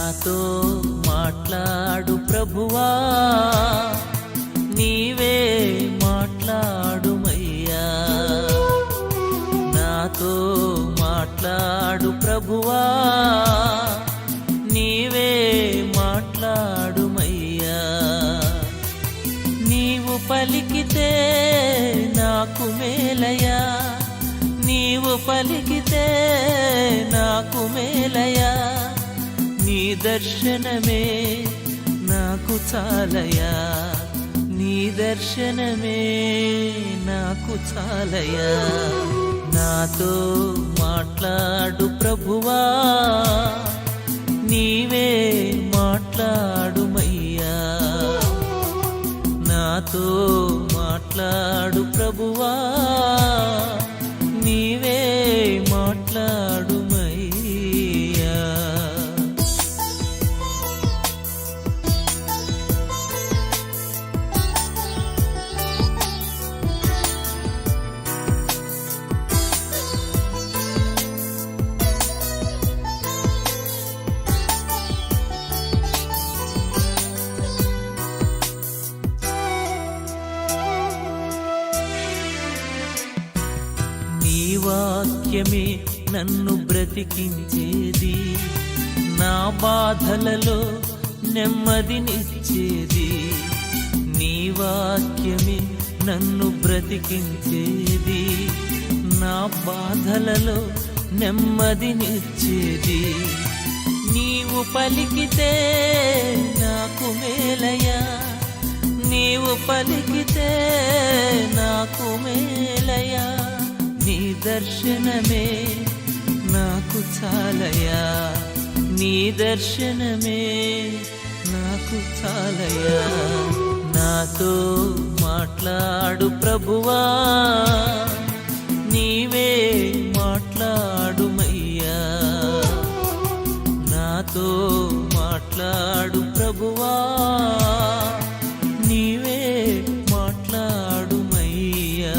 నాతో మాట్లాడు ప్రభువా, నీవే మాట్లాడుమయ్యా. నాతో మాట్లాడు ప్రభువా, నీవే మాట్లాడుమయ్యా. నీవు పలికితే నాకు మేలయా, నీవు పలికితే నాకు మేలయా. నీ దర్శనమే నాకు చాలయా, నీ దర్శనమే నాకు చాలయా. నాతో మాట్లాడు ప్రభువా, నీవే మాట్లాడుమయ్యా. నాతో మాట్లాడు ప్రభువా, నీవే మాట్లాడుమయ్యా. నీ వాక్యమే నన్ను బ్రతికించేది, నా బాధలలో నెమ్మదినిచ్చేది. నీ వాక్యమే నన్ను బ్రతికించేది, నా బాధలలో నెమ్మదినిచ్చేది. నీవు పలికితే నాకు మేలయా, నీవు పలికితే నాకు మేలయా. నీ దర్శనమే నాకు చాలయా, నీ దర్శనమే నాకు చాలయా. నాతో మాట్లాడు ప్రభువా, నీవే మాట్లాడుమయ్యా. నాతో మాట్లాడు ప్రభువా, నీవే మాట్లాడుమయ్యా.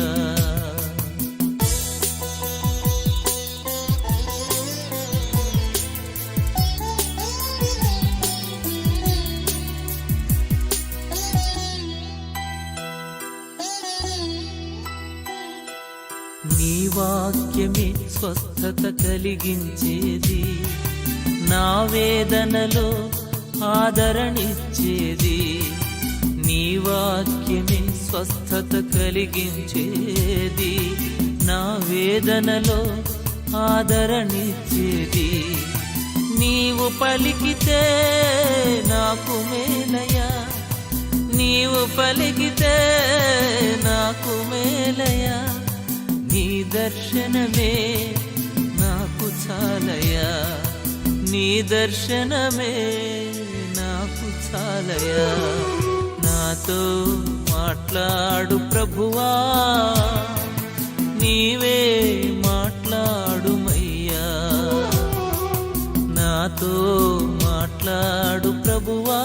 నీ వాక్యమే స్వస్థత కలిగించేది, నా వేదనలో ఆదరణిచ్చేది. నీ వాక్యమే స్వస్థత కలిగించేది, నా వేదనలో ఆదరణిచ్చేది. నీవు పలికితే నాకు మేలయా, నీవు పలికితే నాకు మేలయా. నీ దర్శనమే నాకు చాలయా, నీ దర్శనమే నాకు చాలయా. నాతో మాట్లాడు ప్రభువా, నీవే మాట్లాడుమయ్యా. నాతో మాట్లాడు ప్రభువా,